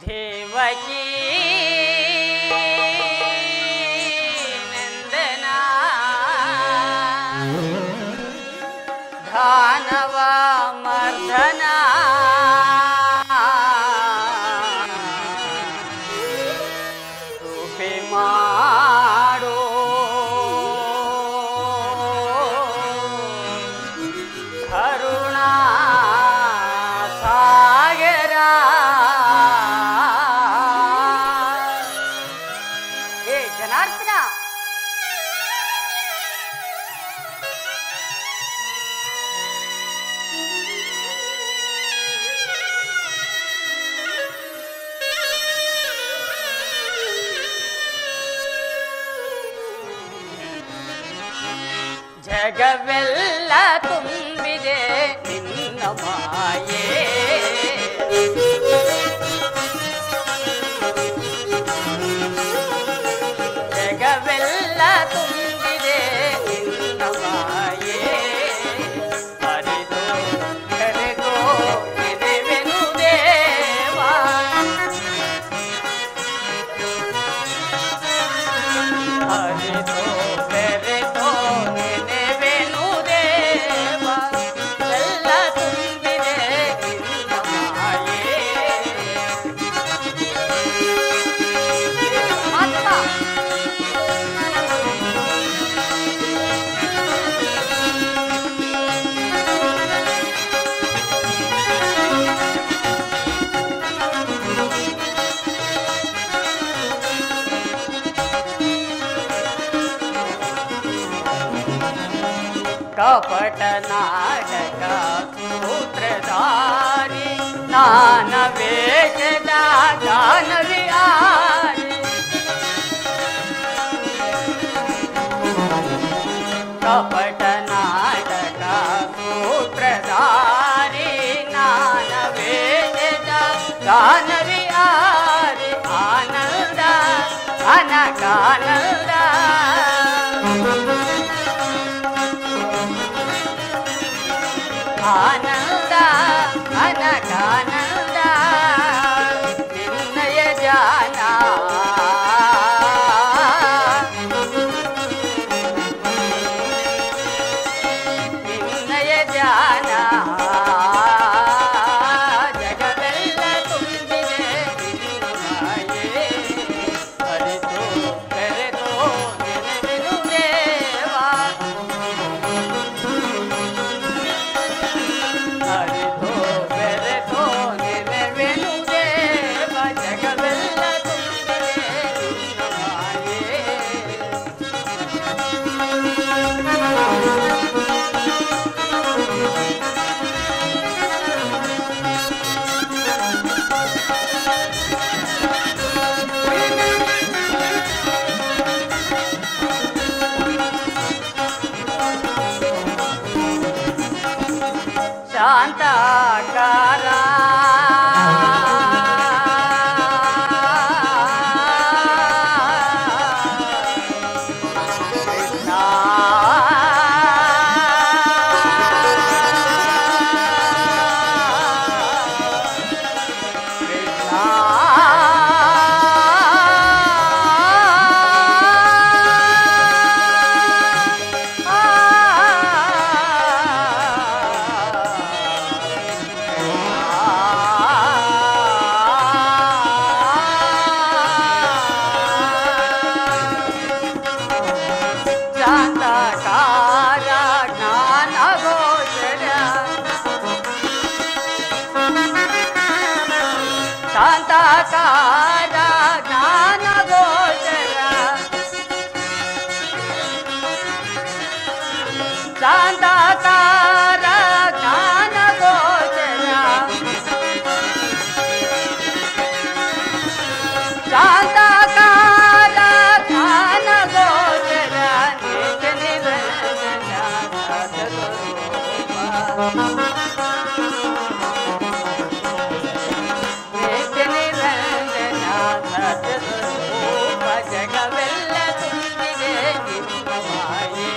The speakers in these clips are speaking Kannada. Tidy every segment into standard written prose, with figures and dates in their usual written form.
ದೇವಕಿ ನಂದನ ದಾನವ ಮರ್ದನ ಕೃಪೆ ಮಾಡೋ ಕರುಣಾ ಸಾಗರ ಹೇ ಜನಾರ್ದನ ಜಗವೆಲ್ಲ ತುಂಬಿದೆ ನಿನ್ನ ಮಾಯೆ ಜಗವೆಲ್ಲ ತುಂಬಿದೆ ನಿನ್ನ ಮಾಯೆ ಹರಿದು ಕರೆದೋ ನೆನೆವೆನು ದೇವಾ ಹರಿದು ಬೆರೆದೋ ನೆನೆವೆನು ದೇವಾ ಎಲ್ಲ ತುಂಬಿದೆ ನಿನ್ನ ಮಾಯೆ ಮಾತವ ಕಪಟ ನಾಟಕ ಸೂತ್ರಧಾರಿ ನಾನ ವೇಷದ ದಾನವಿಹಾರಿ ಕಪಟ ನಾಟಕ ಸೂತ್ರಧಾರಿ ನಾನ ವೇಷದ ದಾನವಿಹಾರಿ ಆನಂದ ಅನಕಾನಂದ ಆನಂದ ಅನಕಾನಂದ ನಿನ್ನಯ ಜಾನ ನಿನ್ನಯ ಜಾನ ಜಗವೆಲ್ಲ ತುಂಬಿದೆ ನಿನ್ನ ಮಾಯೆ ಹರಿದು ಬೆರೆದು ನೆನೆವೆನು ದೇವಾ ಹರಿದು ಬೆರೆದು ನೆನೆವೆನು ದೇವ ಜಗವೆಲ್ಲ ತುಂಬಿದೆ ನಿನ್ನ ಮಾಯೆ ಶಾಂತಾಕಾರ ಕೃಷ್ಣ ಶಾಂತಕಾರ ಜ್ಞಾನ ಗೋಚರ ಶಾಂತಕಾರ ಜ್ಞಾನ ಗೋಚರ ಶಾಂತಕಾರ ಜ್ಞಾನ ಗೋಚರ ಶಾಂತಕಾರ ಜ್ಞಾನ ಗೋಚರ ನಿತ್ಯ ನಿರಂಜನ ಸದ್ಗುರೂಪ ನಿತ್ಯ ನಿರಂಜನ ಸದ್ಗುರೂಪ ಜಗವೆಲ್ಲ ತುಂಬಿದೆ ನಿನ್ನ ಮಾಯೆ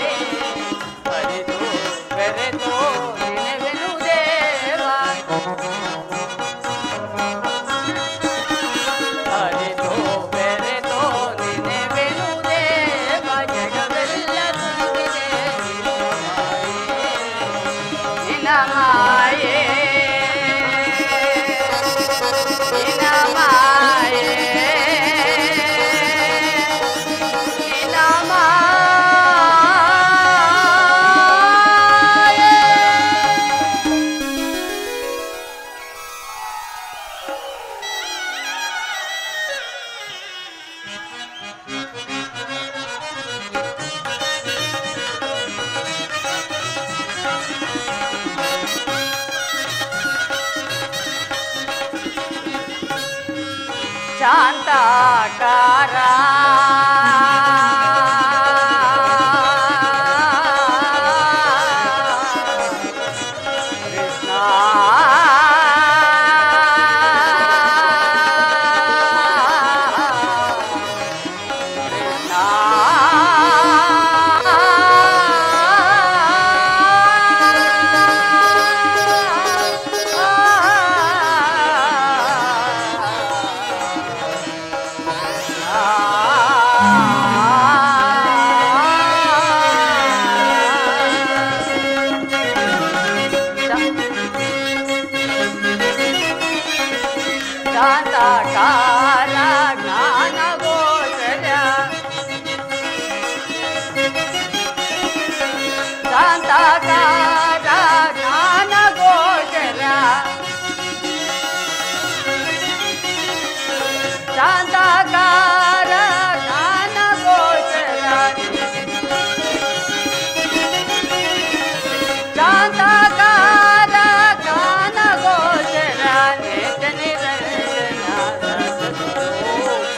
ಶಾಂತಾಕಾರ ಶಾಂತಾಕಾರ ಜ್ಞಾನ ಗೋಚರ ಶಾಂತಾಕಾರ ಜ್ಞಾನ ಗೋಚರ ಶಾಂತಾಕಾರ ಜ್ಞಾನ ಗೋಚರ ಶಾಂತಾಕಾರ ಜ್ಞಾನ ಗೋಚರ ನಿತ್ಯ ನಿರಂಜನ ಸದ್ರೂಪ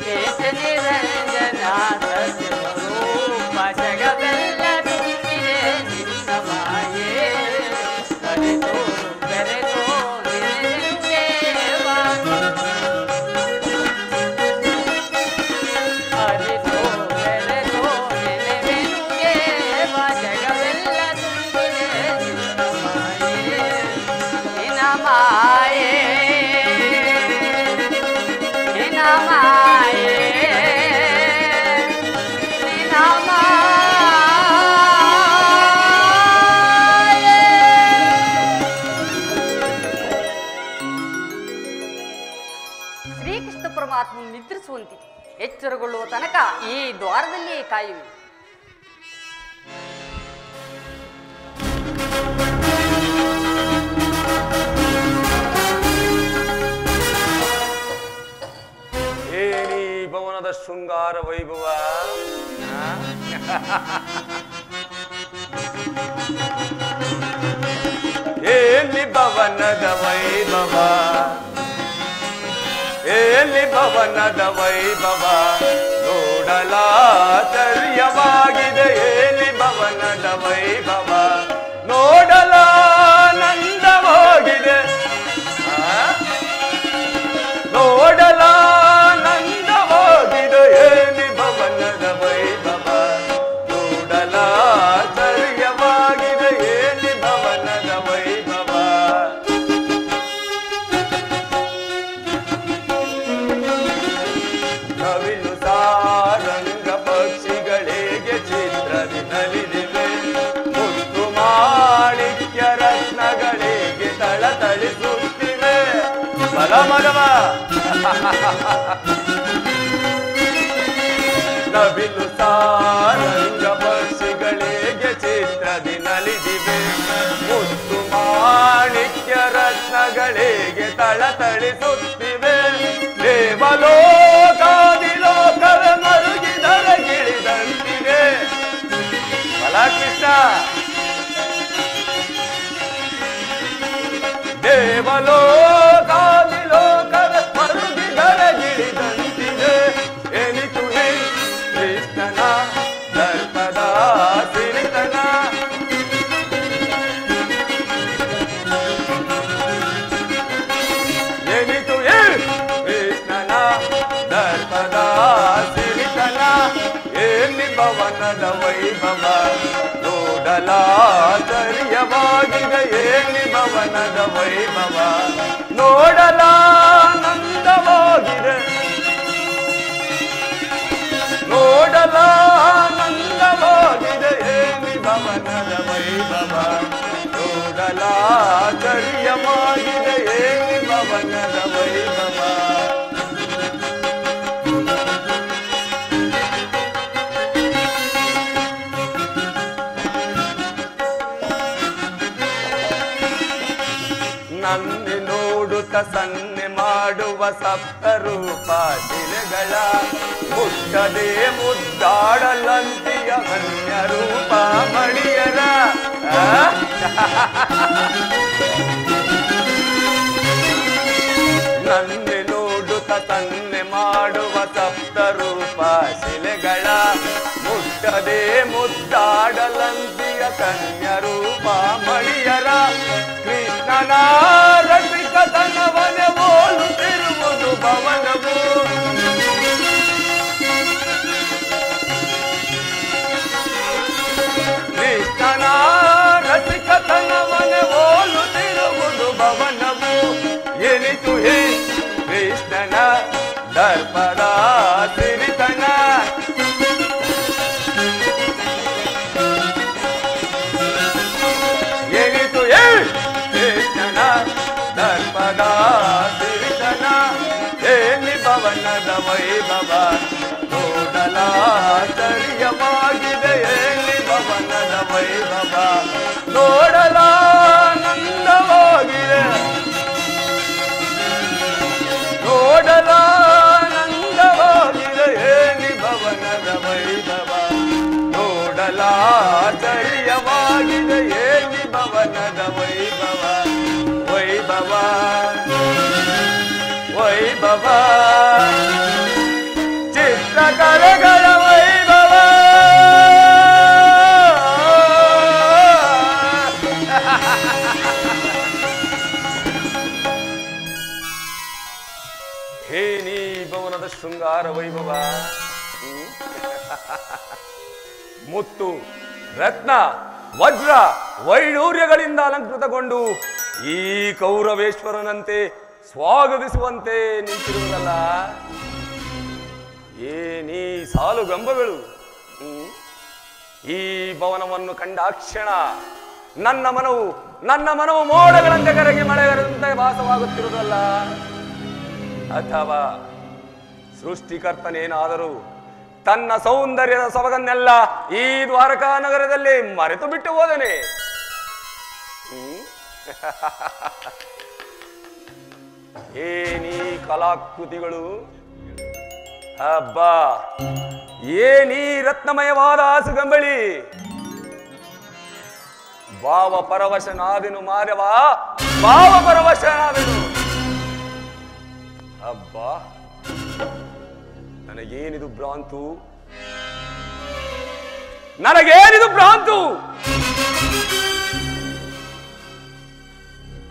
ನಿತ್ಯ ನಿರಂಜನ ಸದ್ರೂಪ ಜಗವೆಲ್ಲ ತುಂಬಿದೆ ನಿನ್ನ ಮಾಯೆ ಕರೆದು ಬೆರೆದು ನಿನ್ನೇವ ಅರಿತು ಬೆರೆತು ನೆನೆವೆನುಗೇವ ಜಗವೆಲ್ಲ ತುಂಬಿದೆ ನಿನ್ನ ಮಾಯೆ ನಿನ್ನ ಮಾಯೆ ನಿನ್ನ ಮಾಯೆ ನಿನ್ನ ಮಾಯೆ. ಶ್ರೀಕೃಷ್ಣ ಪರಮಾತ್ಮ ನಿದ್ರಿಸುವಂತೆ ಎಚ್ಚರಗೊಳ್ಳುವ ತನಕ ಈ ದ್ವಾರದಲ್ಲಿಯೇ ಕಾಯುವೆ. ಏನಿ ಭವನದ ಶೃಂಗಾರ ವೈಭವ ಏನಿ ಭವನದ ವೈಭವ ಏನಿ ಭವನದ ವೈಭವ ನೋಡಲಾಚರ್ಯವಾಗಿದೆ ಏನಿ ಭವನದ ವೈಭವ ನೋಡಲಾನಂದವಾಗಿದೆ ನೋಡಲಾನಂದವಾಗಿದೆ ಏನಿ ಭವನದ ವೈಭವ ನೋಡಲಾಚರ್ಯವಾಗಿದೆ ಏನಿ ಭವನದ ವೈಭವ ನವಿಲು ಸಾರಂಗ ಪಕ್ಷಿಗಳಿಗೆ ಚಿತ್ರದಿ ನಲಿದಿವೆ ಮುತ್ತು ಮಾಣಿಕ್ಯ ರತ್ನಗಳಿಗೆ ತಳತಳಿಸುತ್ತಿವೆ ಮಗ ಮಗವ ನವಿಲು ಸಾರಂಗ ಪಕ್ಷಿಗಳಿಗೆ ಚಿತ್ರದಿ ನಲಿದಿವೆ ಮುತ್ತು ಮಾಣಿಕ್ಯ ರತ್ನಗಳಿಗೆ ತಳತಳಿಸುತ್ತಿವೆ ದೇವಲೋಕಾದಿಲೋಕದ ಮರುಗಿದರ ಗಿಳಿದಂತಿದೆ ಬಲಕೃಷ್ಣ ದೇವಲೋಕಾದಿಲೋಕದ ಮರುಗಿದರ ಗಿಳಿದಂತಿದೆ ಎನಿತು ಕೃಷ್ಣನ ದರ್ಪದ ಸಿರಿತನ ಎನಿತು ಕೃಷ್ಣನ ದರ್ಪದ ಸಿರಿತನ ಏನಿ ಭವನದ ವೈಭವ ನೋಡಲಾಚರ್ಯವಾಗಿದೆ ಏನಿ ಭವನದ ವೈಭವ ನೋಡಲಾನಂದವಾಗಿದೆ ನೋಡಲಾನಂದವಾಗಿದೆ ಏನಿ ಭವನದ ವೈಭವ ನೋಡಲಾಚರ್ಯವಾಗಿದೆ ಏನಿ ಭವನದ ವೈಭವ ನನ್ನೆ ನೋಡುತ್ತ ಸನ್ನೆ ಮಾಡುವ ಸಪ್ತರೂಪ ಶಿಲೆಗಳ ಮುಟ್ಟದೆ ಮುದ್ದಾಡಲಂತಿಯ ಅನ್ಯ ರೂಪ ಮಣಿಯರ ನನ್ನೆ ನೋಡುತ್ತ ತನ್ನೆ ಮಾಡುವ ಸಪ್ತರೂಪ ಶಿಲೆಗಳ ಮುಟ್ಟದೆ ಮುದ್ದಾಡಲಂತಿಯ ಕನ್ಯ ರೂಪ ಮಣಿಯರ ಕೃಷ್ಣನ ರಸಿಕತನವನೆ ಹೋಲುತ್ತಿರುವುದು ಭವನವು ಕೃಷ್ಣನ ರಸಿಕತನವನೆ ಹೋಲುತ್ತಿರುವುದು ಭವನವು ಎನಿತು ಹೇ ಕೃಷ್ಣನ ದರ್ಪದ ಸಿರಿತನ ಎನಿತು ಹೇ ಕೃಷ್ಣನ ದರ್ಪದ ಸಿರಿತನ ಎಲ್ಲಿ ಭವನದ ವೈಭವ ನೋಡಲಾಶ್ಚರ್ಯವಾಗಿದೆ ಎಲ್ಲಿ ಭವನದ ವೈಭವ ನೋಡಲಾನಂದವಾಗಿದೆ ನೋಡಲಾನಂದವಾಗಿದೆ ಏನಿ ಭವನದ ವೈಭವ ನೋಡಲಾಶ್ಚರ್ಯವಾಗಿದೆ ಏನಿ ಭವನದ ವೈಭವ ವೈಭವ ವೈಭವ ಚಿತ್ರಕಲೆಗಳ ವೈಭವ ಹೇನಿ ಭವನದ ಶೃಂಗಾರ ವೈಭವ ಮುತ್ತು ರತ್ನ ವಜ್ರ ವೈಡೂರ್ಯಗಳಿಂದ ಅಲಂಕೃತಗೊಂಡು ಈ ಕೌರವೇಶ್ವರನಂತೆ ಸ್ವಾಗತಿಸುವಂತೆ ನಿಂತಿರುವುದಲ್ಲ ಏನೀ ಸಾಲುಗಂಬಗಳು ಈ ಭವನವನ್ನು ಕಂಡಾಕ್ಷಣ ನನ್ನ ಮನವು ಮೋಡಗಳಂತೆ ಕರಗಿ ಮಳೆಗರಂತೆ ಭಾಸವಾಗುತ್ತಿರುವುದಲ್ಲ ಅಥವಾ ಸೃಷ್ಟಿಕರ್ತನೇನಾದರೂ ತನ್ನ ಸೌಂದರ್ಯದ ಸೊಬಗನ್ನೆಲ್ಲ ಈ ದ್ವಾರಕಾ ನಗರದಲ್ಲಿ ಮರೆತು ಬಿಟ್ಟು ಹೋದನೆ ಏನೀ ಕಲಾಕೃತಿಗಳು ಹಬ್ಬಾ ಏನೀ ರತ್ನಮಯವಾದ ಸುಗಂಬಳಿ ಭಾವ ಪರವಶನಾದೆನು ಮಾರವಾ ಭಾವ ಪರವಶನಾದೆನು ಅಬ್ಬಾ ನನಗೇನಿದು ಭ್ರಾಂತು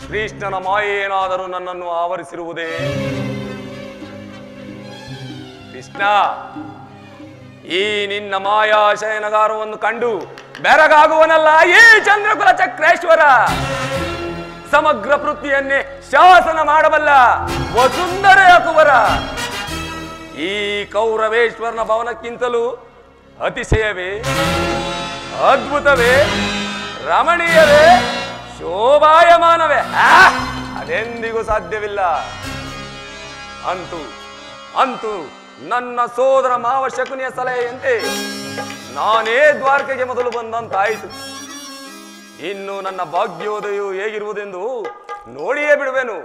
ಕೃಷ್ಣನ ಮಾಯೆ ಏನಾದರೂ ನನ್ನನ್ನು ಆವರಿಸಿರುವುದೇ ಕೃಷ್ಣ ಈ ನಿನ್ನ ಮಾಯಾ ಶಯನಗಾರವನ್ನು ಕಂಡು ಬೆರಗಾಗುವನಲ್ಲ ಈ ಚಂದ್ರಕುಲ ಚಕ್ರೇಶ್ವರ ಸಮಗ್ರ ಪೃಥ್ವಿಯನ್ನೇ ಶಾಸನ ಮಾಡಬಲ್ಲ ವಸುಂಧರೆಯ ಕುವರ ಈ ಕೌರವೇಶ್ವರನ ಭವನಕ್ಕಿಂತಲೂ ಅತಿಶಯವೇ ಅದ್ಭುತವೇ ರಮಣೀಯವೇ ಶೋಭಾಯಮಾನವೇ ಅದೆಂದಿಗೂ ಸಾಧ್ಯವಿಲ್ಲ ಅಂತೂ ಅಂತೂ ನನ್ನ ಸೋದರ ಮಾವ ಶಕುನಿಯ ಸಲಹೆಯಂತೆ ನಾನೇ ದ್ವಾರಕೆಗೆ ಮೊದಲು ಬಂದಂತಾಯಿತು ಇನ್ನು ನನ್ನ ಭಾಗ್ಯೋದಯು ಹೇಗಿರುವುದೆಂದು ನೋಡಿಯೇ ಬಿಡುವೆನು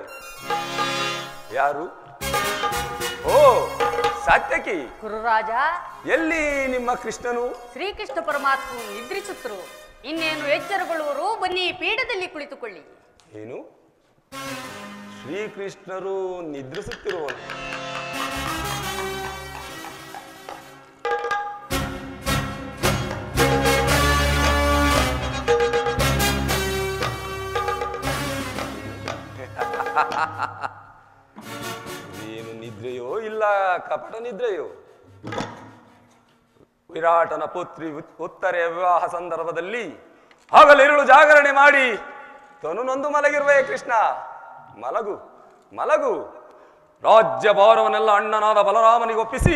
ಯಾರು ಓ ಸಾತ್ಯಕಿ ಗುರುರಾಜ ಎಲ್ಲಿ ನಿಮ್ಮ ಕೃಷ್ಣನು ಶ್ರೀಕೃಷ್ಣ ಪರಮಾತ್ಮನು ನಿದ್ರಿಸುತ್ತರು ಇನ್ನೇನು ಎಚ್ಚರಗೊಳ್ಳುವರು ಬನ್ನಿ ಪೀಠದಲ್ಲಿ ಕುಳಿತುಕೊಳ್ಳಿ ಏನು ಶ್ರೀಕೃಷ್ಣರು ನಿದ್ರಿಸುತ್ತಿರುವನು ಏನು ನಿದ್ರೆಯೋ ಇಲ್ಲ ಕಪಟ ನಿದ್ರೆಯೋ ವಿರಾಟನ ಪುತ್ರಿ ಉತ್ತರೆಯ ವಿವಾಹ ಸಂದರ್ಭದಲ್ಲಿ ಹಗಲಿರುಳು ಜಾಗರಣೆ ಮಾಡಿ ತನು ನೊಂದು ಮಲಗಿರುವೆ ಕೃಷ್ಣ ಮಲಗು ಮಲಗು ರಾಜ್ಯ ಭಾರವನ್ನೆಲ್ಲ ಅಣ್ಣನಾದ ಬಲರಾಮನಿಗೊಪ್ಪಿಸಿ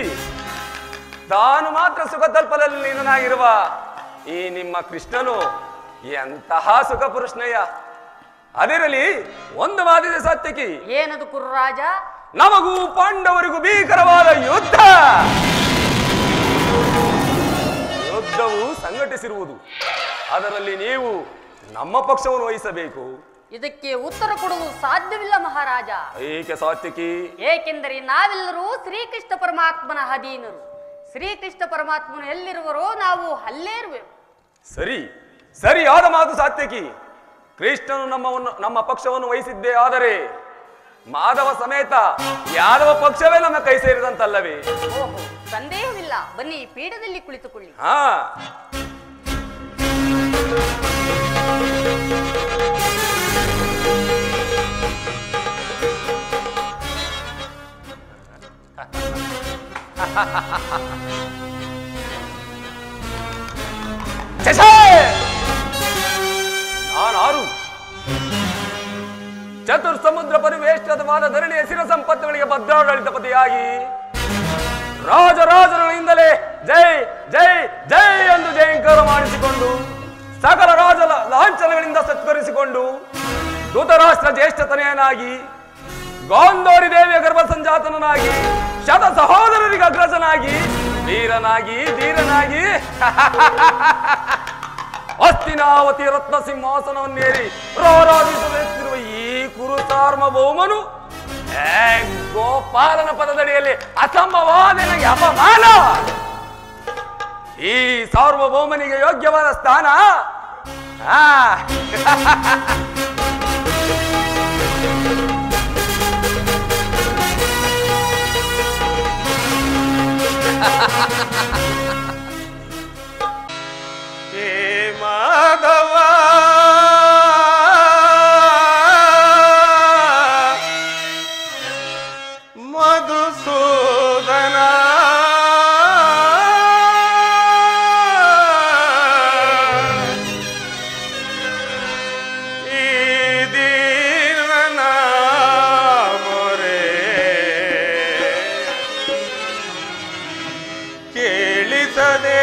ತಾನು ಮಾತ್ರ ಸುಖ ತಲ್ಪದಲ್ಲಿ ನೀನಾಗಿರುವ ಈ ನಿಮ್ಮ ಕೃಷ್ಣನು ಎಂತಹ ಸುಖ ಪುರುಷನಯ್ಯ ಅದಿರಲಿ ಒಂದು ಮಾತಿದೆ ಸಾತ್ಯಕಿ ಏನದು ಕುರುರಾಜ ನಮಗೂ ಪಾಂಡವರಿಗೂ ಭೀಕರವಾದ ಯುದ್ಧವು ಸಂಘಟಿಸಿರುವುದು ಅದರಲ್ಲಿ ನೀವು ನಮ್ಮ ಪಕ್ಷವನ್ನು ವಹಿಸಬೇಕು ಇದಕ್ಕೆ ಉತ್ತರ ಕೊಡಲು ಸಾಧ್ಯವಿಲ್ಲ ಮಹಾರಾಜ ಏಕೆ ಸಾತ್ಯಕಿ ಏಕೆಂದರೆ ನಾವೆಲ್ಲರೂ ಶ್ರೀಕೃಷ್ಣ ಪರಮಾತ್ಮನ ಅಧೀನರು ಶ್ರೀಕೃಷ್ಣ ಪರಮಾತ್ಮನು ಎಲ್ಲಿರುವರೋ ನಾವು ಅಲ್ಲೇ ಇರುವೆವು ಸರಿ ಸರಿಯಾದ ಮಾತು ಸಾತ್ಯಕಿ ಕೃಷ್ಣನು ನಮ್ಮ ಪಕ್ಷವನ್ನು ವಹಿಸಿದ್ದೇ ಆದರೆ ಮಾಧವ ಸಮೇತ ಯಾದವ ಪಕ್ಷವೇ ನಮ್ಮ ಕೈ ಸೇರಿದಂತಲ್ಲವೇ? ಓಹೋ, ಸಂದೇಹವಿಲ್ಲ. ಬನ್ನಿ, ಪೀಠದಲ್ಲಿ ಕುಳಿತುಕೊಳ್ಳಿ. ಹಾ, ನಾನಾರು ಚತುರ್ ಸಮುದ್ರ ಪರಿವೇಷ್ಟವಾದ ಧರಣಿಯ ಸ್ಥಿರ ಸಂಪತ್ತುಗಳಿಗೆ ಭದ್ರಾಡಳಿತಪತಿಯಾಗಿ ರಾಜರಾಜರಿಂದಲೇ ಜೈ ಜೈ ಜೈ ಎಂದು ಜಯಂಕಾರ ಮಾಡಿಸಿಕೊಂಡು ಸಕಲ ರಾಜ ಲಾಂಛನಗಳಿಂದ ಸತ್ಕರಿಸಿಕೊಂಡು ಧೃತರಾಷ್ಟ್ರ ಜ್ಯೇಷ್ಠತನೆಯನಾಗಿ ಗಾಂಧಾರಿ ದೇವಿಯ ಗರ್ಭ ಸಂಜಾತನಾಗಿ ಶತ ಸಹೋದರರಿಗೆ ಅಗ್ರಜನಾಗಿ ಧೀರನಾಗಿ ಹಸ್ತಿನಾವತಿ ರತ್ನ ಸಿಂಹಾಸನವನ್ನೇರಿ ರಾರಾಜಿಸುತ್ತಿರುವ ಈ ಕುರು ಸಾರ್ವಭೌಮನು ಗೋಪಾಲನ ಪದದಡಿಯಲ್ಲಿ ಅಸಂಭವಾದ ನನಗೆ ಅಪಮಾನ. ಈ ಸಾರ್ವಭೌಮನಿಗೆ ಯೋಗ್ಯವಾದ ಸ್ಥಾನ ಮಾಧವ ಮಧುಸೂದನ ಈ ದೀನನ ಮೊರೆ ಕೇಳಿಸದೆ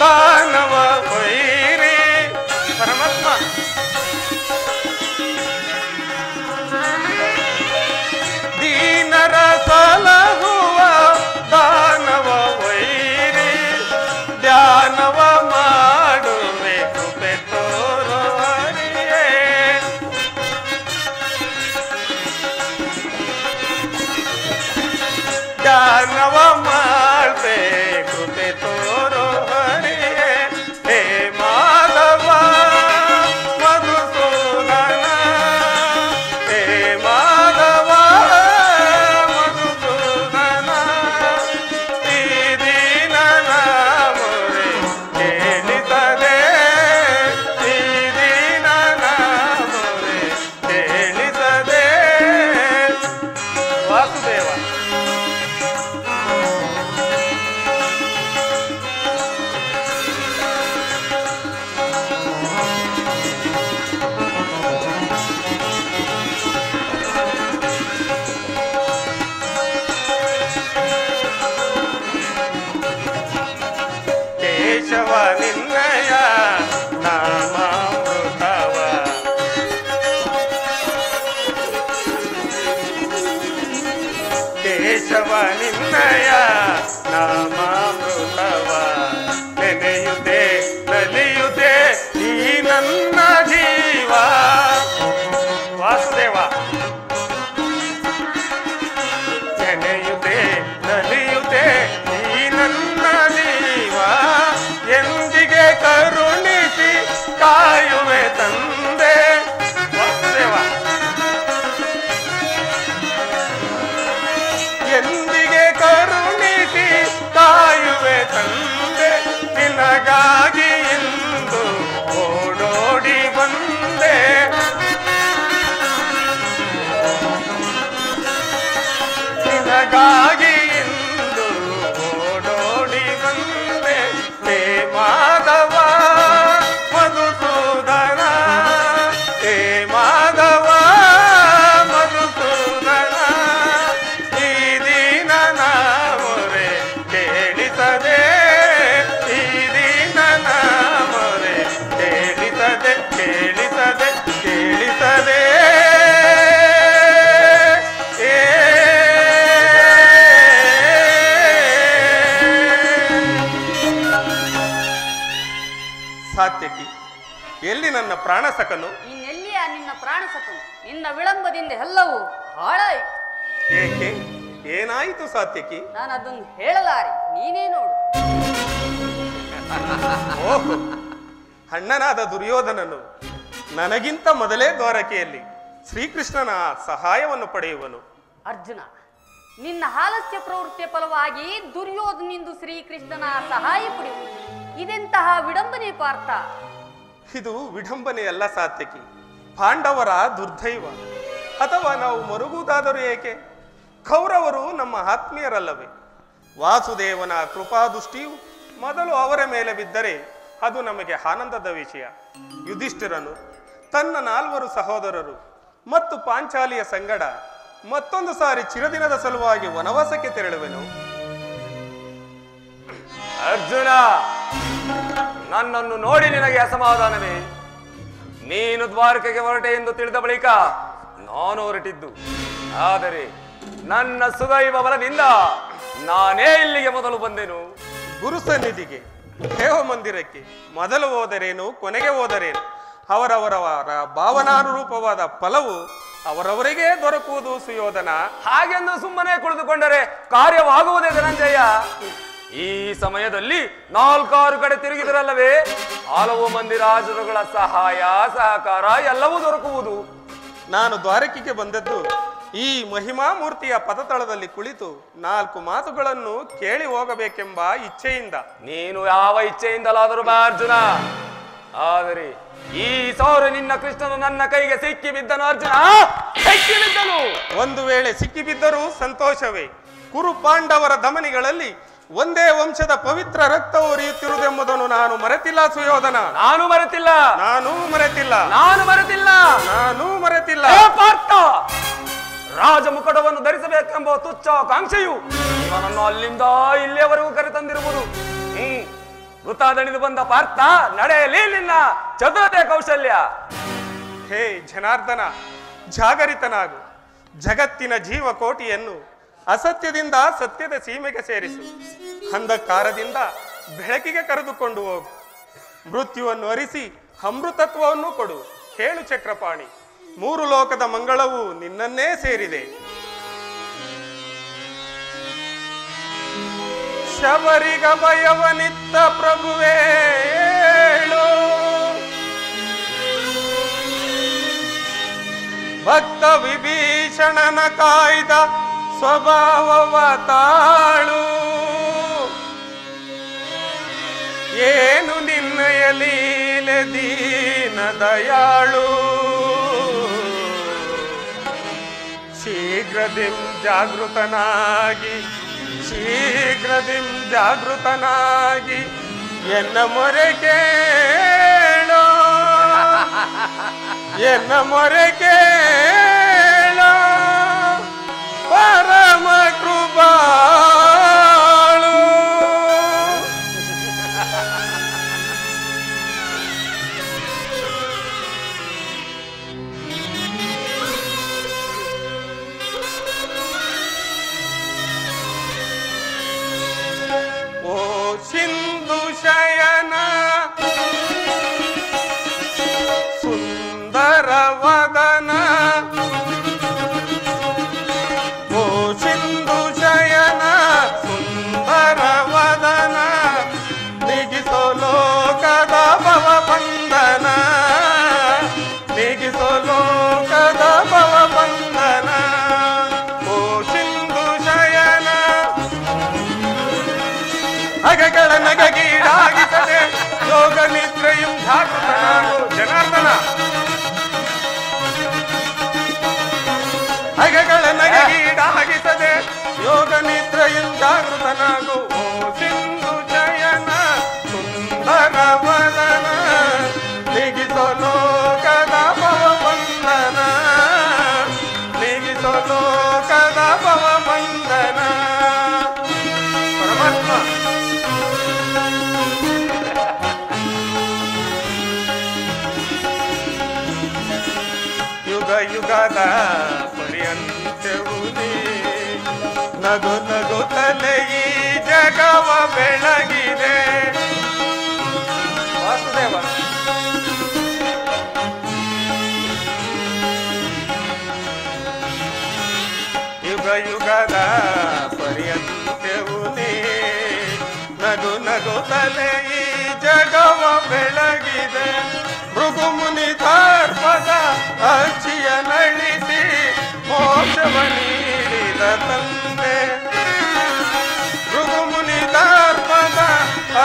दानव वैरी परमात्मा दीनर सलहुव दानव वैरी ध्यानव ಮಾಡುವೆ ಕೃಪೆ ತೋರೋ ಹರಿಯೇ ಧ್ಯಾನವ ಮಾಡ್ತೆ ಕೃಪೆ ತೋರೋ ಕೇಶವ ನಿನ್ನಯ ನಾಮಾಮೃತವ ಕೇಶವ ನಿನ್ನಯ ನಾಮಾಮೃತವ ನೆನೆಯುತ್ತೆ ನಲಿಯುತ್ತೆ ಈ ನನ್ನ ಜೀವ ವಾಸುದೇವ ನೆನೆಯುತ್ತೆ ನಲಿಯುತ್ತೆ ಈ ನನ್ನ ಜೀವ ಎಂದಿಗೆ ಕರುಣಿಸಿ ಕಾಯುವೆ ತಂದೆ ವಾಸುದೇವ ಎಂದಿಗೆ ಕರುಣಿಸಿ ಕಾಯುವೆ ತಂದೆ ನಿನಗಾಗಿ ಎಂದು ಓಡೋಡಿ ಬಂದೆ ನಿನಗಾಗಿ ಇಂದು ಓಡೋಡಿ ಬಂದೆ ಹೇ ಮಾಧವ ಮಧುಸೂದನ ಹೇ ಮಾಧವ ಮಧುಸೂದನ ಈ ದೀನನ ಮೊರೆ ಕೇಳಿಸದೆ ಈ ದೀನನ ಮೊರೆ ಕೇಳಿಸದೆ ಕೇಳಿಸದೆ ಕೇಳಿಸದೆ ಸಾತ್ಯಕಿ, ಎಲ್ಲಿ ನನ್ನ ಪ್ರಾಣಸಕನು? ಇನ್ನೆಲ್ಲಿಯ ನಿನ್ನ ಪ್ರಾಣಸಕನು? ನಿನ್ನ ವಿಳಂಬದಿಂದ ಎಲ್ಲವೂ ಹಾಳಾಯಿತು. ಏಕೆ, ಏನಾಯಿತು ಸಾತ್ಯಕಿ? ನಾನು ಅದನ್ನು ಹೇಳಲಾರೆ, ನೀನೇ ನೋಡು. ಓಹೋ, ಅಣ್ಣನಾದ ದುರ್ಯೋಧನನು ನನಗಿಂತ ಮೊದಲೇ ದ್ವಾರಕೆಯಲ್ಲಿ ಶ್ರೀಕೃಷ್ಣನ ಸಹಾಯವನ್ನು ಪಡೆಯುವನು. ಅರ್ಜುನ, ನಿನ್ನ ಆಲಸ್ಯ ಪ್ರವೃತ್ತಿಯ ಫಲವಾಗಿ ದುರ್ಯೋಧನಿಂದು ಶ್ರೀಕೃಷ್ಣನ ಸಹಾಯ ಪಡೆಯುವುದು ಇದೆಂತಹ ವಿಡಂಬನೆ ಪಾರ್ಥ? ಇದು ವಿಡಂಬನೆಯಲ್ಲ ಸಾತ್ಯಕಿ, ಪಾಂಡವರ ದುರ್ದೈವ. ಅಥವಾ ನಾವು ಮರುಗುವುದಾದರೂ ಏಕೆ? ಕೌರವರು ನಮ್ಮ ಆತ್ಮೀಯರಲ್ಲವೇ? ವಾಸುದೇವನ ಕೃಪಾದೃಷ್ಟಿಯು ಮೊದಲು ಅವರ ಮೇಲೆ ಬಿದ್ದರೆ ಅದು ನಮಗೆ ಆನಂದದ ವಿಷಯ. ಯುಧಿಷ್ಠಿರನು ತನ್ನ 4 ಸಹೋದರರು ಮತ್ತು ಪಾಂಚಾಲಿಯ ಸಂಗಡ ಮತ್ತೊಂದು ಸಾರಿ ಚಿರದಿನದ ಸಲುವಾಗಿ ವನವಾಸಕ್ಕೆ ತೆರಳುವೆನು. ಅರ್ಜುನ, ನನ್ನನ್ನು ನೋಡಿ ನಿನಗೆ ಅಸಮಾಧಾನವೇ? ನೀನು ದ್ವಾರಕೆಗೆ ಹೊರಟೆ ಎಂದು ತಿಳಿದ ಬಳಿಕ ನಾನು ಹೊರಟಿದ್ದು. ಆದರೆ ನನ್ನ ಸುದೈವ ಬಲದಿಂದ ನಾನೇ ಇಲ್ಲಿಗೆ ಮೊದಲು ಬಂದೆನು. ಗುರು ಸನ್ನಿಧಿಗೆ, ದೇವ ಮಂದಿರಕ್ಕೆ ಮೊದಲು ಹೋದರೇನು, ಕೊನೆಗೆ ಹೋದರೇನು, ಅವರವರ ಭಾವನಾನುರೂಪವಾದ ಫಲವು ಅವರವರಿಗೆ ದೊರಕುವುದು ಸುಯೋಧನ. ಹಾಗೆಂದು ಸುಮ್ಮನೆ ಕುಳಿತುಕೊಂಡರೆ ಕಾರ್ಯವಾಗುವುದೇ ಧನಂಜಯ? ಈ ಸಮಯದಲ್ಲಿ 4-6 ಕಡೆ ತಿರುಗಿದರಲ್ಲವೇ ಹಲವು ಮಂದಿ ರಾಜರುಗಳ ಸಹಾಯ ಸಹಕಾರ ಎಲ್ಲವೂ ದೊರಕುವುದು. ನಾನು ದ್ವಾರಕೆಗೆ ಬಂದದ್ದು ಈ ಮಹಿಮಾ ಮೂರ್ತಿಯ ಪದತಳದಲ್ಲಿ ಕುಳಿತು 4 ಮಾತುಗಳನ್ನು ಕೇಳಿ ಹೋಗಬೇಕೆಂಬ ಇಚ್ಛೆಯಿಂದ. ನೀನು ಯಾವ ಇಚ್ಛೆಯಿಂದಲಾದರೂ ಬಾ ಅರ್ಜುನ. ಆದರೆ ಈ ಸೌರ ನಿನ್ನ ಕೃಷ್ಣನು ನನ್ನ ಕೈಗೆ ಸಿಕ್ಕಿ ಬಿದ್ದನು ಅರ್ಜುನ, ಸಿಕ್ಕಿ ಬಿದ್ದನು. ಒಂದು ವೇಳೆ ಸಿಕ್ಕಿಬಿದ್ದರೂ ಸಂತೋಷವೇ. ಕುರು ಪಾಂಡವರ ಧಮನಿಗಳಲ್ಲಿ ಒಂದೇ ವಂಶದ ಪವಿತ್ರ ರಕ್ತ ಉರಿಯುತ್ತಿರುವುದೆಂಬುದನ್ನು ನಾನು ಮರೆತಿಲ್ಲ ಸುಯೋಧನ. ನಾನು ಮರೆತಿಲ್ಲ, ನಾನೂ ಮರೆತಿಲ್ಲ, ನಾನು ಮರೆತಿಲ್ಲ, ನಾನೂ ಮರೆತಿಲ್ಲ. ಪಾರ್ಥ, ರಾಜ ಮುಕಟವನ್ನು ಧರಿಸಬೇಕೆಂಬ ತುಚ್ಛ ಕಾಂಕ್ಷೆಯು ಇವನನ್ನು ಅಲ್ಲಿಂದ ಇಲ್ಲಿಯವರೆಗೂ ಕರೆತಂದಿರುವುದು. ವೃತ್ತ ದಣಿದು ಬಂದ ಪಾರ್ಥ, ನಡೆಯಲಿ ನಿನ್ನ ಚತುರತೆ ಕೌಶಲ್ಯ. ಹೇ ಜನಾರ್ದನ, ಜಾಗರಿತನಾಗು. ಜಗತ್ತಿನ ಜೀವಕೋಟಿಯನ್ನು ಅಸತ್ಯದಿಂದ ಸತ್ಯದ ಸೀಮೆಗೆ ಸೇರಿಸು. ಅಂಧಕಾರದಿಂದ ಬೆಳಕಿಗೆ ಕರೆದುಕೊಂಡು ಹೋಗು. ಮೃತ್ಯುವನ್ನು ಅರಿಸಿ ಅಮೃತತ್ವವನ್ನು ಕೊಡು. ಕೇಳು ಚಕ್ರಪಾಣಿ, 3 ಲೋಕದ ಮಂಗಳವು ನಿನ್ನನ್ನೇ ಸೇರಿದೆ. ಶಬರಿಗ ಭಯವನಿತ್ತ ಪ್ರಭುವೇ ಹೇಳು, ಭಕ್ತ ವಿಭೀಷಣನ ಕಾಯ್ದ ಸ್ವಭಾವವ ತಾಳು. ಏನು ನಿನ್ನಯ ಲೀಲೆ ದೀನ ದಯಾಳು. ಶೀಘ್ರದಿಂ ಜಾಗೃತನಾಗಿ, ಶೀಘ್ರದಿಂ ಜಾಗೃತನಾಗಿ ಎನ್ನ ಮೊರೆ ಕೇಳೋ, ಎನ್ನ ಮೊರೆ ಕೇಳೋ ಪರಮ ಕೃಪಾಳು. ಓ ಸಿಂಧು ಶಯನ ಸುಂದರ ವದನ, ಓ ಸಿಂಧು ಶಯನ ಸುಂದರ ವದನ, ನಿಗಿಸೋ ಲೋಕದ ಭವ ಬಂಧನ, ನಿಗಿಸೋ ಲೋಕದ ಭವ ಬಂಧನ. ಓ ಸಿಂಧು ಶಯನ ಅಗಗಳ ನಗಗೀಡಾಗಿಸದೆ ಯೋಗ ನಿದ್ರೆಯು ಜಾಗೃತನಾಗು. ಜನಾರ್ದನ, ಅಗಗಳ ನಗಗೀಡಾಗಿಸದೆ ಯೋಗ ನಿದ್ರೆಯಲ್ಲಿ ಜಾಗೃತನಾಗು ಓ ಸಿಂಧು ಜಯನ ಸುಂದರ ವದನ ನಿಗಿಸೋ ಲೋಕದ ಭವಬಂಧನ ನಿಗಿಸೋ ಲೋಕದ ಭವಬಂಧನ ಪರಮಾತ್ಮ ಯುಗ ಯುಗದ ಪರ್ಯಂತವೂ ನಗು ನಗುತ್ತಲೇ ಈ ಜಗವ ಬೆಳಗಿದೆ ವಾಸುದೇವ ಯುಗ ಯುಗದ ಪರ್ಯಂತವೂ ನಗು ನಗುತ್ತಲೇ ಈ ಜಗವ ಬೆಳಗಿದೆ ಭೃಗು ಮುನಿ ಧಾರ್ಪದ ಅಕ್ಷಿಯ ನಳಿಸಿ ಮೋಕ್ಷವ ನೀಡಿದ ತಂದೆ ಭೃಗು ಮುನಿ ಧಾರ್ಪದ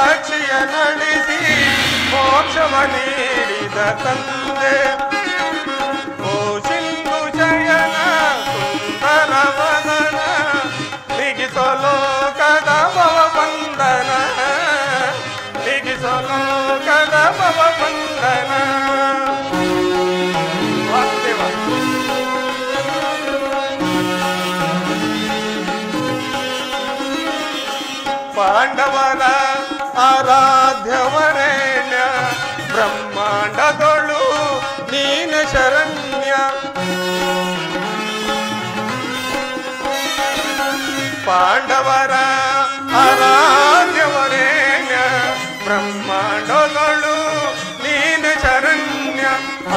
ಅಕ್ಷಿಯ ನಳಿಸಿ ಮೋಕ್ಷವ ನೀಡಿದ ತಂದೆ ಓ ಸಿಂಧು ಜಯನ ಸುಂದರ ವದನ ನಿಗಿಸೋ ಲೋಕದ ಭವಬಂಧನ ನಿಗಿಸೋ ಲೋಕದ ಭವಬಂಧನ ವಾಸುದೇವ ಪಾಂಡವರ ಆರಾಧ್ಯವರೇಣ್ಯ ಬ್ರಹ್ಮಾಂಡದೊಳು ನೀನ ಶರಣ್ಯ ಪಾಂಡವರ ಆರಾಧ್ಯವರೇಣ್ಯ ಬ್ರಹ್ಮಾಂಡದೊಳು ನೀನ ಶರಣ್ಯ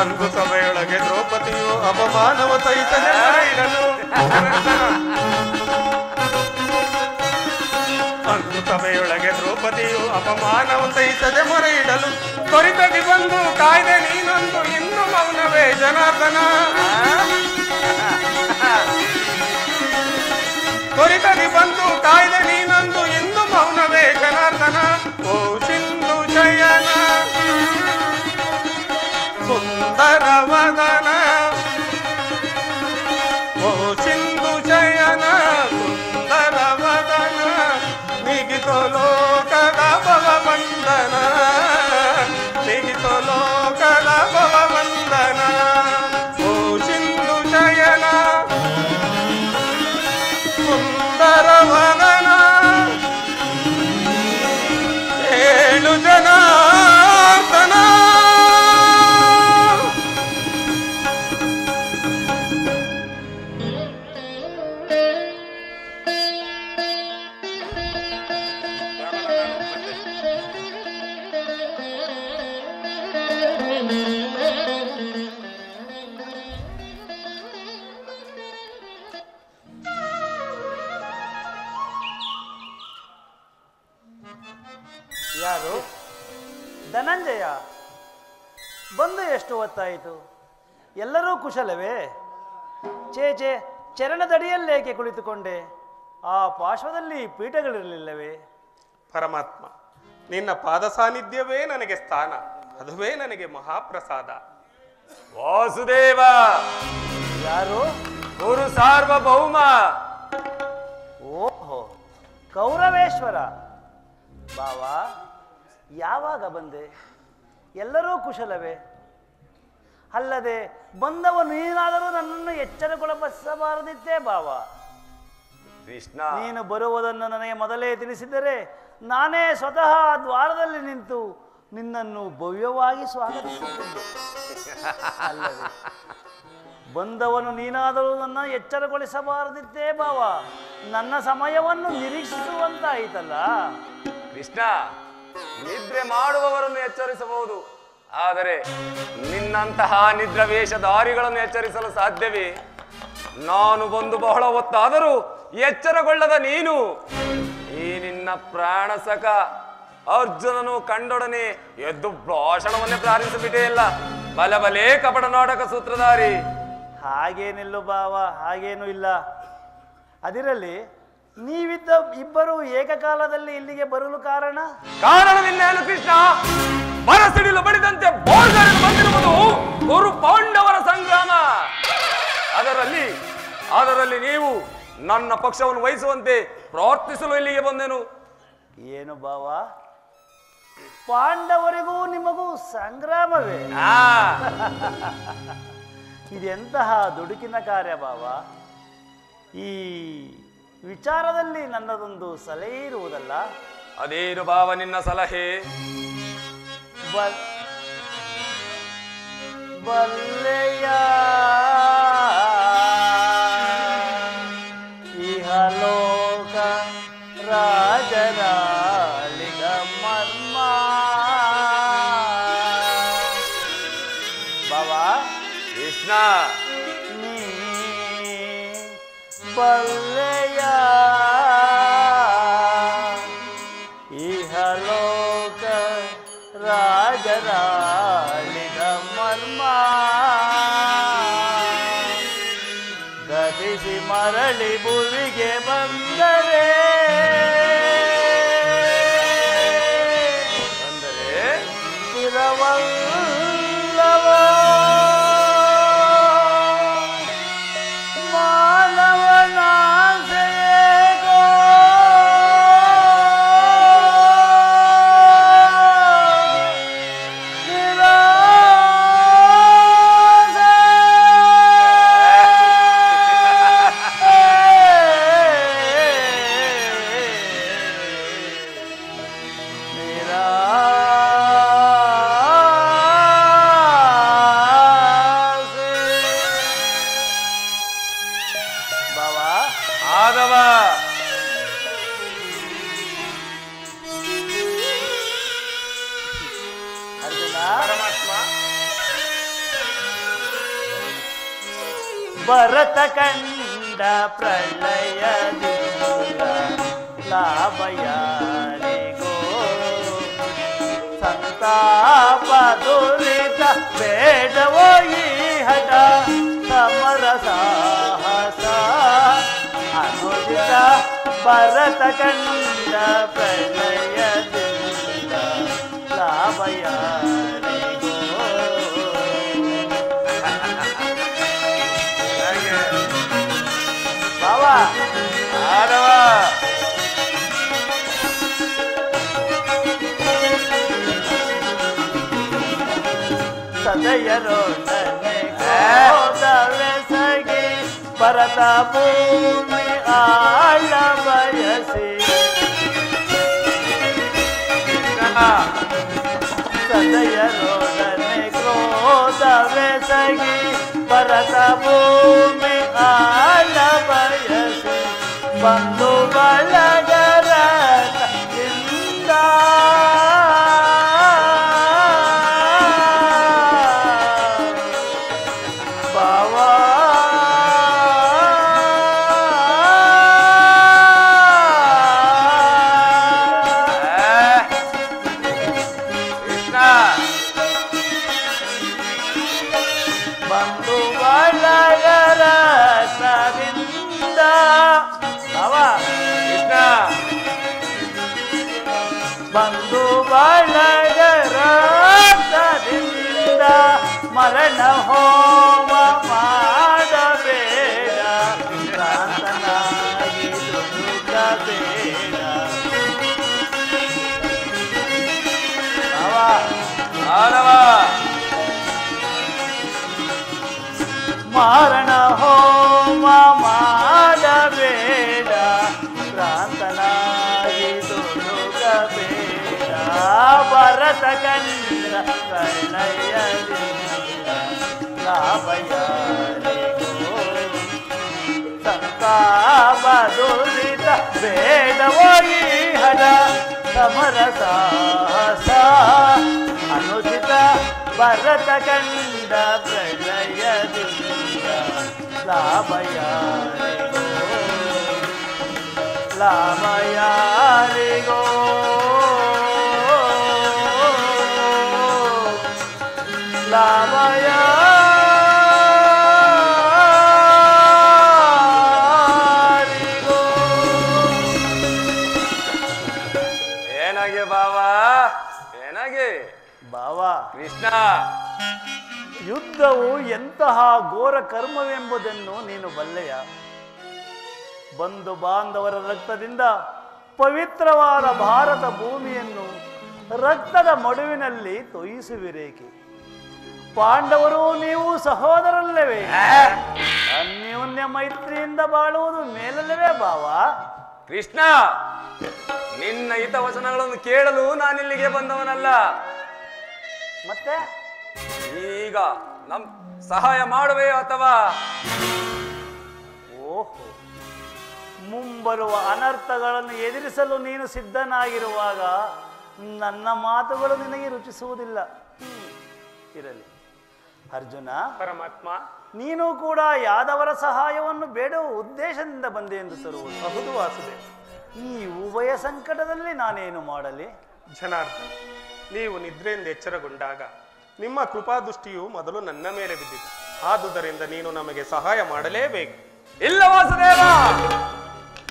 ಅಂದು ಸಭೆಯೊಳಗೆ ದ್ರೌಪದಿಯು ಅಪಮಾನವ ಸಹಿಸದೆ ಇರಲು ಅಂದು ಸಭೆಯೊಳಗೆ ದ್ರೌಪದಿಯು ಅಪಮಾನವ ಸಹಿಸದೆ ಮೊರೆ ಇಡಲು ತ್ವರಿತದಿ ಬಂದು ಕಾಯ್ದೆ ನೀನೊಂದು ಇನ್ನು ಮೌನವೇ ಜನಾರ್ದನ ತ್ವರಿತದಿ ಬಂದು ಕಾಯ್ದೆ ನೀನೊಂದು ಇನ್ನು ಮೌನವೇ ಜನಾರ್ದನ ಓ ಸಿಂಧು ಜಯನ ಸುಂದರ ವದನ ಓ ಸಿಂಧು ಜಯನ ಸುಂದರ ವದನ ನಿಗಿಸೋ ಲೋಕದ ಭವಬಂಧನ ನಿಗಿಸೋ ಲೋಕದ ಭವಬಂಧನ ಓ ಸಿಂಧು ಜಯನ ಸುಂದರ ವದನ ಏಳು ಜನಾರ್ದನ ಯಾರು? ಧನಂಜಯ ಬಂದು ಎಷ್ಟು ಹೊತ್ತಾಯಿತು? ಎಲ್ಲರೂ ಕುಶಲವೇ? ಚೇಚೆ ಚರಣದಡಿಯಲ್ಲೇಕೆ ಕುಳಿತುಕೊಂಡೆ? ಆ ಪಾರ್ಶ್ವದಲ್ಲಿ ಪೀಠಗಳಿರಲಿಲ್ಲವೇ? ಪರಮಾತ್ಮ ನಿನ್ನ ಪಾದ ಸಾನ್ನಿಧ್ಯವೇ ನನಗೆ ಸ್ಥಾನ, ಅದುವೇ ನನಗೆ ಮಹಾಪ್ರಸಾದ. ವಾಸುದೇವ ಯಾರು? ಗುರು ಸಾರ್ವಭೌಮ. ಓಹೋ, ಕೌರವೇಶ್ವರ ಬಾವಾ, ಯಾವಾಗ ಬಂದೆ? ಎಲ್ಲರೂ ಕುಶಲವೇ? ಅಲ್ಲದೆ ಬಂದವನು ನೀನಾದರೂ ನನ್ನನ್ನು ಎಚ್ಚರಗೊಳಪಡಿಸಬಾರದಿತ್ತೇ ಬಾವ. ಕೃಷ್ಣ, ನೀನು ಬರುವುದನ್ನು ನನಗೆ ಮೊದಲೇ ತಿಳಿಸಿದರೆ ನಾನೇ ಸ್ವತಃ ದ್ವಾರದಲ್ಲಿ ನಿಂತು ನಿನ್ನನ್ನು ಭವ್ಯವಾಗಿ ಸ್ವಾಗತಿಸುತ್ತಿದ್ದೆ. ಅಲ್ಲದೆ ಬಂದವನು ನೀನಾದರೂ ನನ್ನ ಎಚ್ಚರಗೊಳಿಸಬಾರದಿತ್ತೇ ಬಾವ. ನನ್ನ ಸಮಯವನ್ನು ನಿರೀಕ್ಷಿಸುವಂತಾಯಿತಲ್ಲ. ಕೃಷ್ಣ, ನಿದ್ರೆ ಮಾಡುವವರನ್ನು ಎಚ್ಚರಿಸಬಹುದು, ಆದರೆ ನಿನ್ನಂತಹ ನಿದ್ರಾವೇಶಧಾರಿಗಳನ್ನು ಎಚ್ಚರಿಸಲು ಸಾಧ್ಯವೇ? ನಾನು ಬಂದು ಬಹಳ ಹೊತ್ತಾದರೂ ಎಚ್ಚರಗೊಳ್ಳದ ನೀನು ಈ ನಿನ್ನ ಪ್ರಾಣ ಸಖ ಅರ್ಜುನನು ಕಂಡೊಡನೆ ಎದ್ದು ಭಾಷಣವನ್ನೇ ಪ್ರಾರಂಭಿಸಿಬಿಟ್ಟೇ ಇಲ್ಲ. ಬಲಬಲೇ ಕಪಟ ನಾಟಕ ಸೂತ್ರಧಾರಿ. ಹಾಗೇನಿಲ್ಲ ಬಾವ, ಹಾಗೇನೂ ಇಲ್ಲ. ಅದಿರಲಿ, ನೀವಿದ್ದ ಇಬ್ಬರು ಏಕಕಾಲದಲ್ಲಿ ಇಲ್ಲಿಗೆ ಬರಲು ಕಾರಣವಿನ್ನೇನು ಕೃಷ್ಣ? ಮರಸಿಡಿಲು ಬಡಿದಂತೆ ಬೋರ್ಗರೆದು ಬಂದಿರುವುದು ಗುರು ಪಾಂಡವರ ಸಂಗ್ರಾಮ. ಅದರಲ್ಲಿ ನೀವು ನನ್ನ ಪಕ್ಷವನ್ನು ವಹಿಸುವಂತೆ ಪ್ರಾರ್ಥಿಸಲು ಇಲ್ಲಿಗೆ ಬಂದೆನು. ಏನು ಭಾವ, ಪಾಂಡವರಿಗೂ ನಿಮಗೂ ಸಂಗ್ರಾಮವೇ? ಆ ಇದೆಂತಹ ದುಡುಕಿನ ಕಾರ್ಯ ಭಾವ. ಈ ವಿಚಾರದಲ್ಲಿ ನನ್ನದೊಂದು ಸಲಹೆ ಇರುವುದಲ್ಲ. ಅದೇನು ಭಾವ ನಿನ್ನ ಸಲಹೆ? ಬಲ್ಲೆಯ ಇಹಲೋಕ ರಾಜರಾಳಿಗ ಮರ್ಮ. ಬಾಬಾ ಕೃಷ್ಣ, ನೀ ಬಲ್ಲೆಯ ಇಹಲೋಕ ರಾಜರಾಳಿಗ ಮರ್ಮ. ಗತಿಸಿ ಮರಳಿ ಭುವಿಗೆ ಬಂದರೆ ಸ್ಥಿರವಲ್ಲವ ಮಾನವನಾಸೆಗೋ. ಆದವ ಅರ್ಜುನ, ಪರಮಾತ್ಮ, ಭರತ ಕಂಡ ಪ್ರಳಯದಿಂದ ಲಾಭಯಾರಿಗೋ. ಸಂತಾಪ ದುರಿತ ಬೇಡವೋ ಈ ಹಠ. ಸಮರ ಸಾಹಸ ಅನುಚಿತ ಭರತ ಕಂಡ ಪ್ರಳಯದಿಂದ ಲಾಭಯಾರಿಗೋ. ಭಾವ ಆದವ ಸದಯರೊಡನೆ ಹೋದವೆಸಗಿ ಭರತ ಭೂಮಿ ಆಳ ಬಯಸಿ. ಸದಯರೊಡನೆ ಕ್ರೋಧವೆಸಗಿ ಭರತ ಭೂಮಿ ಆಳ ಬಯಸಿ. ಬಂಧು ಬಳಗರ ಇಂದ ಭಾವ ಕೃಷ್ಣ, ಬಂಧು ಬಳಗರ ಸರಿಂದ ಭಾವ ಕೃಷ್ಣ, ಬಂಧು ಬಳಗರ ಸರಿಂದ ಮರಣ ಹೋಮ ಮಾಡಬೇಡ. ಭ್ರಾಂತನಾಗಿ ದುಡುಕಬೇಡ. ಆದವ ಮಾರಣ ಹೋಮ ಮಾಡಬೇಡ. ಭ್ರಾಂತನಾಗಿ ದುಡುಕಬೇಡ. ಭರತ ಕಂಡ ಪ್ರಣಯದಿಂದ ಲಾಭಯಾರಿಗೋ. ಸಂತಾಪ ದುರಿತ ಬೇಡವೋ ಈ ಹಠ. ಸಮರ ಸಾಹಸ ಅನುಚಿತ ಭರತ ಕಂಡ ಪ್ರಳಯದಿಂದ ಲಾಭಯಾರಿಗೋ. ಲಾಭಯಾರಿಗೋ. ಲಾಭಯಾರಿಗೋ. ಏನಾಗೆ ಭಾವ, ಏನಾಗೆ ಭಾವ, ಕೃಷ್ಣ? ಯುದ್ಧವು ಎಂತಹ ಘೋರ ಕರ್ಮವೆಂಬುದನ್ನು ನೀನು ಬಲ್ಲೆಯ? ಬಂಧು ಬಾಂಧವರ ರಕ್ತದಿಂದ ಪವಿತ್ರವಾದ ಭಾರತ ಭೂಮಿಯನ್ನು ರಕ್ತದ ಮಡುವಿನಲ್ಲಿ ತೊಯಿಸುವಿರೇಕೆ? ಪಾಂಡವರು ನೀವು ಸಹೋದರಲ್ಲವೇ? ಅನ್ಯೋನ್ಯ ಮೈತ್ರಿಯಿಂದ ಬಾಳುವುದು ಮೇಲಲ್ಲವೇ ಭಾವ? ಕೃಷ್ಣ, ನಿನ್ನ ಹಿತವಚನಗಳನ್ನು ಕೇಳಲು ನಾನಿಲ್ಲಿಗೆ ಬಂದವನಲ್ಲ. ಮತ್ತೆ ಈಗ ನಮ್ ಸಹಾಯ ಮಾಡುವೆ ಅಥವಾ? ಓಹೋ, ಮುಂಬರುವ ಅನರ್ಥಗಳನ್ನು ಎದುರಿಸಲು ನೀನು ಸಿದ್ಧನಾಗಿರುವಾಗ ನನ್ನ ಮಾತುಗಳು ನಿನಗೆ ರುಚಿಸುವುದಿಲ್ಲ. ಇರಲಿ ಅರ್ಜುನ, ಪರಮಾತ್ಮ, ನೀನು ಕೂಡ ಯಾದವರ ಸಹಾಯವನ್ನು ಬೇಡುವ ಉದ್ದೇಶದಿಂದ ಬಂದೆ ಎಂದು ತರುವುದು. ಬಹುದು ವಾಸುದೇವ. ಈ ಉಭಯ ಸಂಕಟದಲ್ಲಿ ನಾನೇನು ಮಾಡಲಿ? ಜನಾರ್ದನ, ನೀವು ನಿದ್ರೆಯಿಂದ ಎಚ್ಚರಗೊಂಡಾಗ ನಿಮ್ಮ ಕೃಪಾದೃಷ್ಟಿಯು ಮೊದಲು ನನ್ನ ಮೇಲೆ ಬಿದ್ದಿದೆ. ಆದುದರಿಂದ ನೀನು ನಮಗೆ ಸಹಾಯ ಮಾಡಲೇಬೇಕು. ಇಲ್ಲ ವಾಸುದೇವ,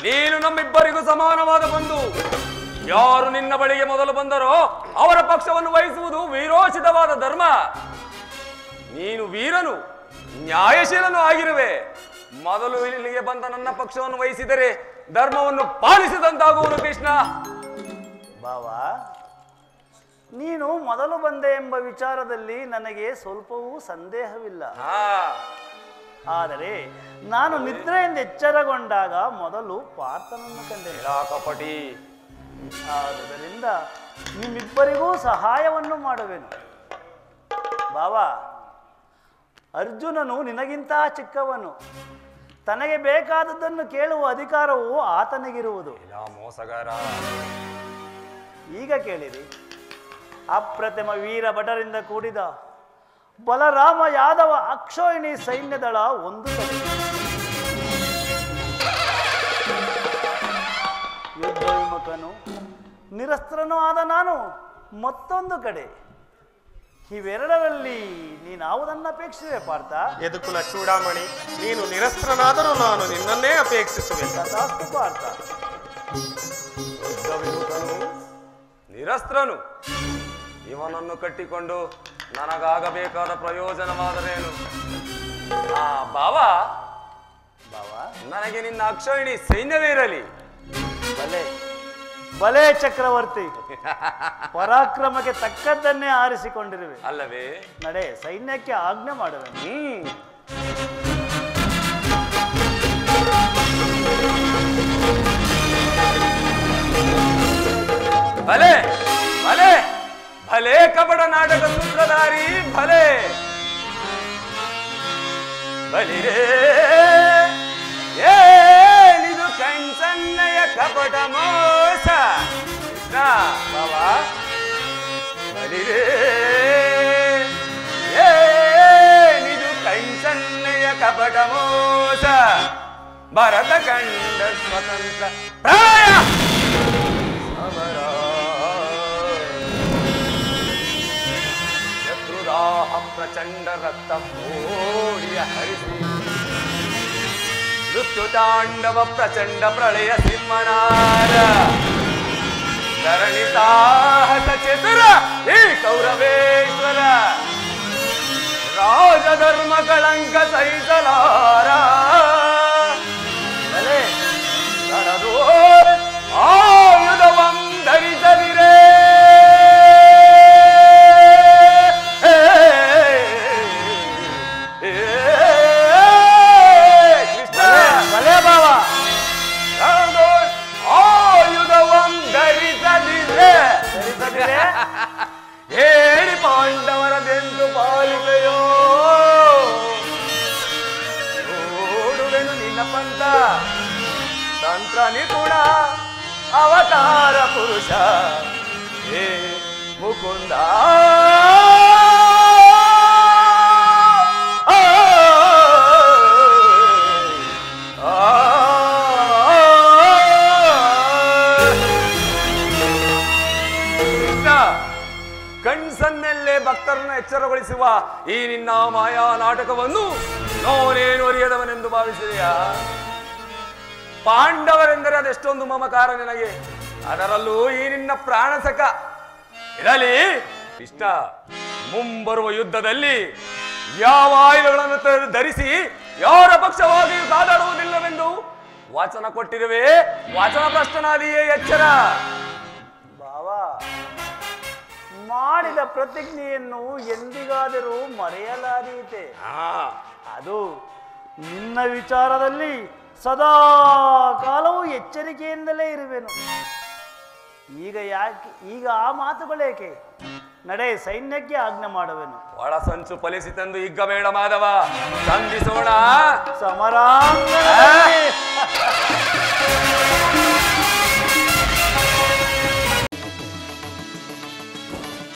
ನೀನು ನಮ್ಮಿಬ್ಬರಿಗೂ ಸಮಾನವಾದ ಬಂಧು. ಯಾರು ನಿನ್ನ ಬಳಿಗೆ ಮೊದಲು ಬಂದರೋ ಅವರ ಪಕ್ಷವನ್ನು ವಹಿಸುವುದು ವೀರೋಚಿತವಾದ ಧರ್ಮ. ನೀನು ವೀರನು, ನ್ಯಾಯಶೀಲನೂ ಆಗಿರುವೆ. ಮೊದಲು ಇಲ್ಲಿಗೆ ಬಂದ ನನ್ನ ಪಕ್ಷವನ್ನು ವಹಿಸಿದರೆ ಧರ್ಮವನ್ನು ಪಾಲಿಸಿದಂತಾಗುವುದು. ಕೃಷ್ಣ ಭಾವ, ನೀನು ಮೊದಲು ಬಂದೆ ಎಂಬ ವಿಚಾರದಲ್ಲಿ ನನಗೆ ಸ್ವಲ್ಪವೂ ಸಂದೇಹವಿಲ್ಲ. ಆದರೆ ನಾನು ನಿದ್ರೆಯಿಂದ ಎಚ್ಚರಗೊಂಡಾಗ ಮೊದಲು ಪಾರ್ಥನನ್ನು ಕಂಡೆ. ಕಪಟಿ. ಆದುದರಿಂದ ನಿಮ್ಮಿಬ್ಬರಿಗೂ ಸಹಾಯವನ್ನು ಮಾಡುವೆನು. ಭಾವ, ಅರ್ಜುನನು ನಿನಗಿಂತ ಚಿಕ್ಕವನು. ತನಗೆ ಬೇಕಾದದ್ದನ್ನು ಕೇಳುವ ಅಧಿಕಾರವು ಆತನಿಗಿರುವುದು. ಮೋಸಗಾರ. ಈಗ ಕೇಳಿರಿ, ಅಪ್ರತಿಮ ವೀರ ಭಟರಿಂದ ಕೂಡಿದ ಬಲರಾಮ ಯಾದವ ಅಕ್ಷೋಹಿಣಿ ಸೈನ್ಯದಳ ಒಂದು ಕಡೆ, ಯುದ್ಧ ವಿಮುಖನು ನಿರಸ್ತ್ರನೂ ಆದ ನಾನು ಮತ್ತೊಂದು ಕಡೆ. ಇವೆರಡರಲ್ಲಿ ನೀನಾವುದನ್ನು ಅಪೇಕ್ಷಿಸುವೆ ಪಾರ್ಥ? ಯದುಕುಲ ಚೂಡಾಮಣಿ, ನೀನು ನಿರಸ್ತ್ರನಾದರೂ ನಾನು ನಿನ್ನನ್ನೇ ಅಪೇಕ್ಷಿಸುವೆ. ತಥಾಸ್ತು ಪಾರ್ಥ. ನಿರಸ್ತ್ರನು ಇವನನ್ನು ಕಟ್ಟಿಕೊಂಡು ನನಗಾಗಬೇಕಾದ ಪ್ರಯೋಜನವಾದರೇನು? ಭಾವ, ಭಾವ, ನನಗೆ ನಿನ್ನ ಅಕ್ಷೋಹಿಣಿ ಸೈನ್ಯವೇ ಇರಲಿ. ಬಲೆ ಬಲೆ ಚಕ್ರವರ್ತಿ, ಪರಾಕ್ರಮಕ್ಕೆ ತಕ್ಕದ್ದನ್ನೇ ಆರಿಸಿಕೊಂಡಿರುವೆ ಅಲ್ಲವೇ? ನಡೆ, ಸೈನ್ಯಕ್ಕೆ ಆಜ್ಞೆ ಮಾಡುವೆ. ಭಲೆ ಭಲೆ ಭಲೆ ಕಪಟ ನಾಟಕ ಸೂತ್ರಧಾರಿ ಭಲೆ. ಬಲಿರೇ ಏನಿದು ಕಣ್ಸನ್ನಯ ಕಪಟ ಮೋಸ. ಕೃಷ್ಣ ಭಾವ, ಬಲಿರೇ ಏನಿದು ಕಣ್ಸನ್ನಯ ಕಪಟ ಮೋಸ. ಭರತ ಕಂಡ ಸ್ವತಂತ್ರ ಪ್ರಾಯ ಶತ್ರುದಾಹ ಪ್ರಚಂಡ ರಕ್ತ ಓಡಿಯ ಹರಿಸಿ ಮೃತ್ಯು ತಾಂಡವ ಪ್ರಚಂಡ ಪ್ರಳಯ ಸಿಂಹನಾರ ಧರಣಿ ಸಾಹಸ ಚತುರ ಈ ಕೌರವೇಶ್ವರ ರಾಜಧರ್ಮ ಕಳಂಕ ಸಹಿಸಲಾರ. ಬಲೆ ರಣರು ಆಯುಧವಂ ಧರಿಸದಿರೇ. ಕೃಷ್ಣ ಬಲೆ ಭಾವ, ಆಯುಧವಂ ಧರಿಸದಿರೇ. ಧರಿಸದಿರೆ ಹೇಳಿ ಪಾಂಡವರದೆಂದು ಪಾಲಿಕೆಯೋ ನೋಡುವೆನು ನಿನ್ನ ಪಂಥ. ತಂತ್ರ ನಿಪುಣ ಅವತಾರ ಪುರುಷ ಹೇ ಮುಕುಂದ. ಕಣ್ಸನ್ನೆಲ್ಲೇ ಭಕ್ತರನ್ನು ಎಚ್ಚರಗೊಳಿಸುವ ಈ ನಿನ್ನ ಮಾಯಾ ನಾಟಕವನ್ನು ನಾನೇನು ಅರಿಯದವನೆಂದು ಭಾವಿಸಿದೆಯಾ? ಪಾಂಡವರೆಂದರೆ ಅದೆಷ್ಟೊಂದು ಮಮಕಾರ ನಿನಗೆ, ಅದರಲ್ಲೂ ಈ ನಿನ್ನ ಪ್ರಾಣಸಕ. ಇರಲಿ ಕೃಷ್ಣ, ಮುಂಬರುವ ಯುದ್ಧದಲ್ಲಿ ಯಾವ ಆಯುಧಗಳನ್ನು ಧರಿಸಿ ಯಾರ ಪಕ್ಷವಾಗಿಯೂ ಕಾದಾಡುವುದಿಲ್ಲವೆಂದು ವಚನ ಕೊಟ್ಟಿರುವೆ, ವಚನ ಭ್ರಷ್ಟನಾದಿಯೇ ಎಚ್ಚರ. ಬಾವಾ, ಮಾಡಿದ ಪ್ರತಿಜ್ಞೆಯನ್ನು ಎಂದಿಗಾದರೂ ಮರೆಯಲಾದೀತೆ. ಅದು ನಿನ್ನ ವಿಚಾರದಲ್ಲಿ ಸದಾ ಕಾಲವೂ ಎಚ್ಚರಿಕೆಯಿಂದಲೇ ಇರುವೆನು. ಈಗ ಆ ಮಾತುಗಳೇಕೆ? ನಡೆ, ಸೈನ್ಯಕ್ಕೆ ಆಜ್ಞೆ ಮಾಡುವೆನು. ಒಳ ಸಂಚು ಫಲಿಸಿತೆಂದು ಹಿಗ್ಗಬೇಡ ಮಾಧವ, ಸಂಧಿಸೋಣ ಸಮರಾಂಗಣದಲ್ಲಿ.